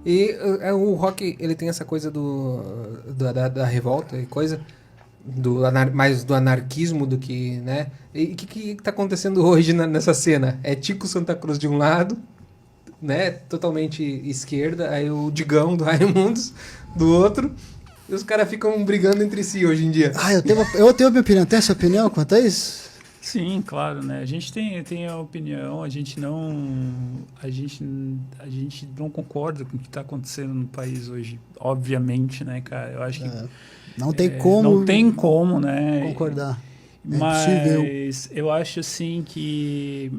E o rock, ele tem essa coisa da revolta e coisa, mais do anarquismo do que, né? E o que tá acontecendo hoje nessa cena? É Tico Santa Cruz de um lado, né? Totalmente esquerda, aí o Digão do Raimundos do outro, e os caras ficam brigando entre si hoje em dia. Ah, eu tenho minha opinião. Tem essa opinião quanto a isso? Sim, claro, né? A gente tem a opinião, a gente não concorda com o que está acontecendo no país hoje, obviamente, né, cara? Eu acho que não tem como. Não tem como, né? Concordar. Mas eu acho assim que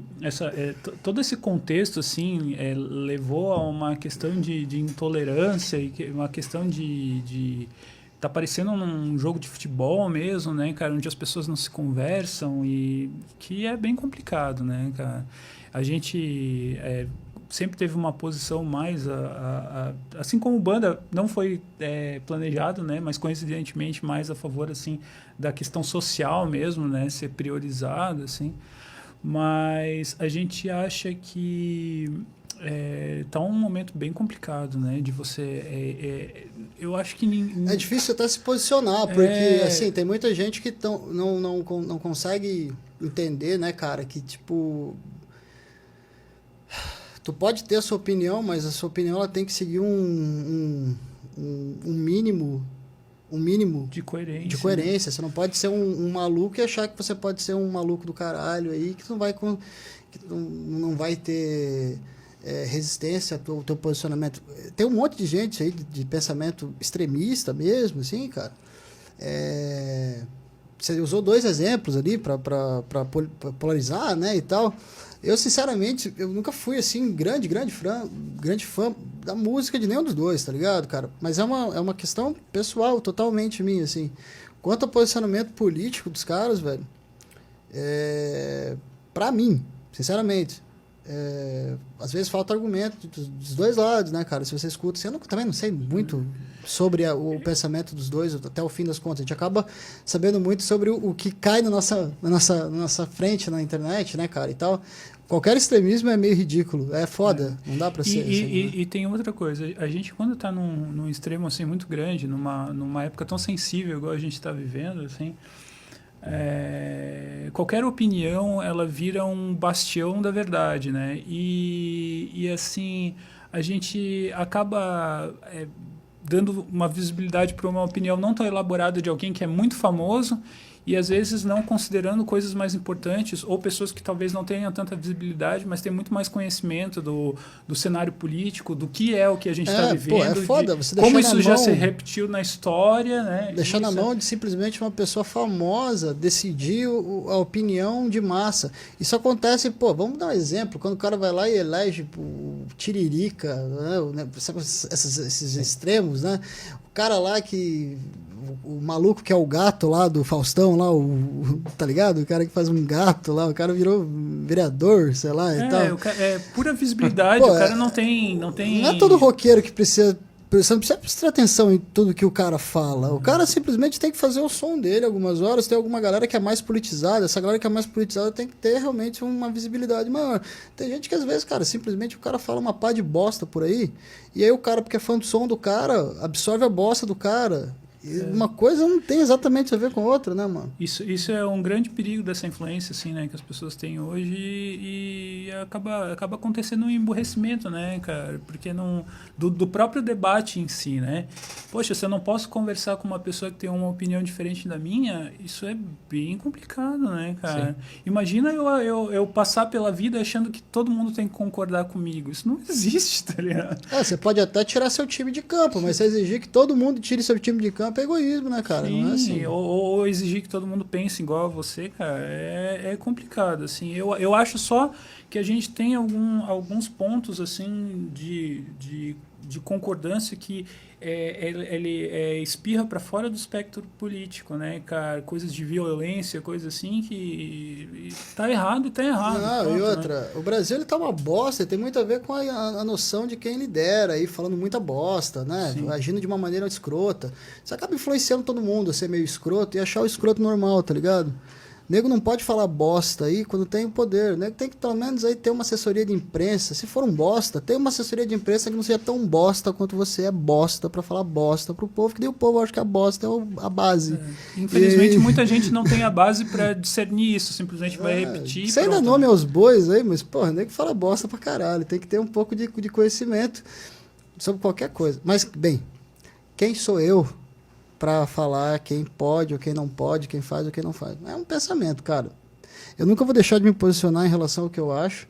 todo esse contexto assim levou a uma questão de intolerância e uma questão de tá parecendo um jogo de futebol mesmo, né, cara, onde as pessoas não se conversam e que é bem complicado, né, cara. A gente sempre teve uma posição mais assim como banda não foi planejado, né, mas coincidentemente mais a favor assim da questão social mesmo, né, ser priorizado assim, mas a gente acha que tá um momento bem complicado, né, de você eu acho que é difícil até se posicionar, porque assim tem muita gente que não consegue entender, né, cara, que tipo tu pode ter a sua opinião, mas a sua opinião ela tem que seguir um mínimo de coerência. De coerência. Né? Você não pode ser um maluco e achar que você pode ser um maluco do caralho aí, que não vai ter resistência ao teu posicionamento. Tem um monte de gente aí de pensamento extremista mesmo, assim, cara. Você usou 2 exemplos ali para polarizar, né, e tal. Eu, sinceramente, eu nunca fui, assim, grande fã da música de nenhum dos dois, tá ligado, cara? Mas é uma questão pessoal, totalmente minha, assim. Quanto ao posicionamento político dos caras, velho, pra mim, sinceramente, às vezes falta argumento dos dois lados, né, cara? Se você escuta, eu também não sei muito sobre o pensamento dos dois até o fim das contas. A gente acaba sabendo muito sobre o que cai na nossa frente na internet, né, cara, e tal. Qualquer extremismo é meio ridículo, é foda, não dá pra ser assim, né? E tem outra coisa, a gente quando tá num extremo assim muito grande, numa época tão sensível igual a gente tá vivendo, assim, qualquer opinião ela vira um bastião da verdade, né? E assim a gente acaba dando uma visibilidade para uma opinião não tão elaborada de alguém que é muito famoso e às vezes não considerando coisas mais importantes ou pessoas que talvez não tenham tanta visibilidade, mas têm muito mais conhecimento do cenário político, do que é o que a gente está vivendo, pô, é foda, você como isso já se repetiu na história, né? Deixar na mão de simplesmente uma pessoa famosa decidir a opinião de massa. Isso acontece, pô, vamos dar um exemplo, quando o cara vai lá e elege o Tiririca, né, esses extremos, né? O cara lá que o maluco que é o gato lá do Faustão, lá, tá ligado? O cara que faz um gato lá, o cara virou vereador, sei lá, e tal. Pura visibilidade, pô, o cara não tem... Não é todo roqueiro que precisa... Você não precisa prestar atenção em tudo que o cara fala. O cara simplesmente tem que fazer o som dele algumas horas. Tem alguma galera que é mais politizada. Essa galera que é mais politizada tem que ter realmente uma visibilidade maior. Tem gente que às vezes, cara, simplesmente o cara fala uma pá de bosta por aí. E aí o cara, porque é fã do som do cara, absorve a bosta do cara. Uma coisa não tem exatamente a ver com a outra, né, mano? Isso é um grande perigo dessa influência, assim, né, que as pessoas têm hoje e acaba acontecendo um emburrecimento, né, cara? Porque do próprio debate em si, né? Poxa, se eu não posso conversar com uma pessoa que tem uma opinião diferente da minha, isso é bem complicado, né, cara? Sim. Imagina eu passar pela vida achando que todo mundo tem que concordar comigo. Isso não existe, tá ligado? Você pode até tirar seu time de campo, mas se exigir que todo mundo tire seu time de campo, é egoísmo, né, cara? Sim, não é assim. Ou exigir que todo mundo pense igual a você, cara, é complicado, assim. Eu acho só que a gente tem alguns pontos, assim, de concordância que ele espirra para fora do espectro político, né, cara? Coisas de violência, coisas assim que tá errado e tá errado. Não, pronto, e outra, né? O Brasil ele tá uma bosta, tem muito a ver com a noção de quem lidera aí, falando muita bosta, né? Sim. Agindo de uma maneira escrota. Você acaba influenciando todo mundo a ser meio escroto e achar o escroto normal, tá ligado? nego não pode falar bosta aí quando tem o poder. Nego tem que, pelo menos, aí ter uma assessoria de imprensa. Se for um bosta, tem uma assessoria de imprensa que não seja tão bosta quanto você é bosta pra falar bosta pro povo, que daí o povo acha que a bosta é a base. Infelizmente, muita gente não tem a base pra discernir isso. Simplesmente vai repetir. Sem dar nome aos bois aí, mas, porra, nego fala bosta pra caralho. Tem que ter um pouco de conhecimento sobre qualquer coisa. Mas, bem, quem sou eu para falar quem pode ou quem não pode, quem faz ou quem não faz? É um pensamento, cara. Eu nunca vou deixar de me posicionar em relação ao que eu acho.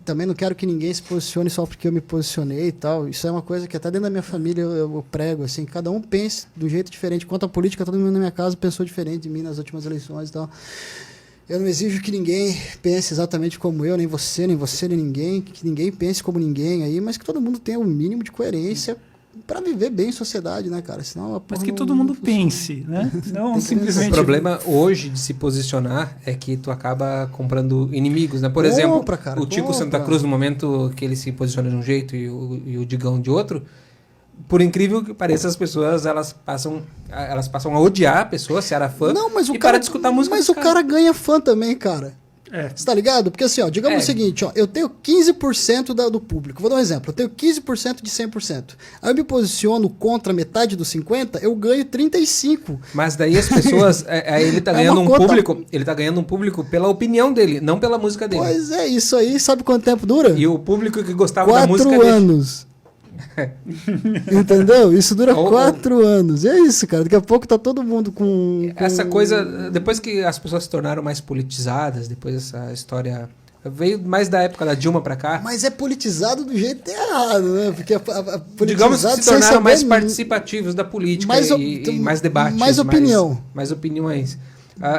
Também não quero que ninguém se posicione só porque eu me posicionei e tal. Isso é uma coisa que até dentro da minha família eu prego, assim, cada um pense do jeito diferente. Quanto à política, todo mundo na minha casa pensou diferente de mim nas últimas eleições e tal. Eu não exijo que ninguém pense exatamente como eu, nem você, nem ninguém, que ninguém pense como ninguém aí, mas que todo mundo tenha o mínimo de coerência para viver bem em sociedade, né, cara? Senão mas que todo mundo pense, né? Não simplesmente... O problema hoje de se posicionar é que tu acaba comprando inimigos, né? Por exemplo, o Tico Santa Cruz, no momento que ele se posiciona de um jeito e o Digão de outro, por incrível que pareça, as pessoas elas passam a odiar a pessoa, se era fã, não, mas o e cara, para de escutar música. Mas o cara ganha fã também, cara. Você tá ligado? Porque assim, ó, digamos o seguinte, ó, eu tenho 15% do público. Vou dar um exemplo. Eu tenho 15% de 100%. Aí eu me posiciono contra metade dos 50%, eu ganho 35%. Mas daí as pessoas... aí ele tá ganhando público. Ele tá ganhando um público pela opinião dele, não pela música dele. Pois é, isso aí, sabe quanto tempo dura? E o público que gostava da música 4 anos. Entendeu? Isso dura 4 anos. E é isso, cara. Daqui a pouco tá todo mundo com... Essa coisa... Depois que as pessoas se tornaram mais politizadas, depois essa história... Veio mais da época da Dilma pra cá. Mas é politizado do jeito errado, né? Porque digamos que se tornaram mais participativos da política e mais debates. Mais opinião. Mais opiniões.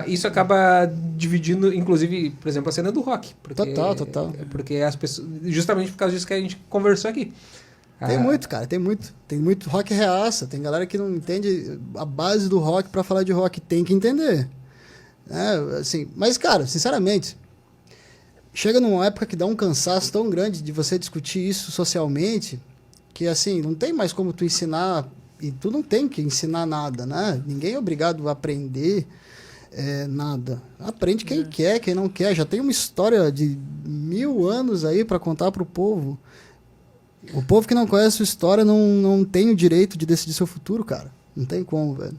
Isso acaba dividindo, inclusive, por exemplo, a cena do rock. Porque, total. Porque as pessoas... Justamente por causa disso que a gente conversou aqui. Tem muito, cara, tem muito rock reaça, tem galera que não entende a base do rock pra falar de rock, tem que entender. Assim, mas, cara, sinceramente, chega numa época que dá um cansaço tão grande de você discutir isso socialmente, que, assim, não tem mais como tu ensinar, e tu não tem que ensinar nada, né? Ninguém é obrigado a aprender nada. Aprende quem quer, quem não quer. Já tem uma história de 1000 anos aí pra contar pro povo. O povo que não conhece sua história não tem o direito de decidir seu futuro, cara. Não tem como, velho.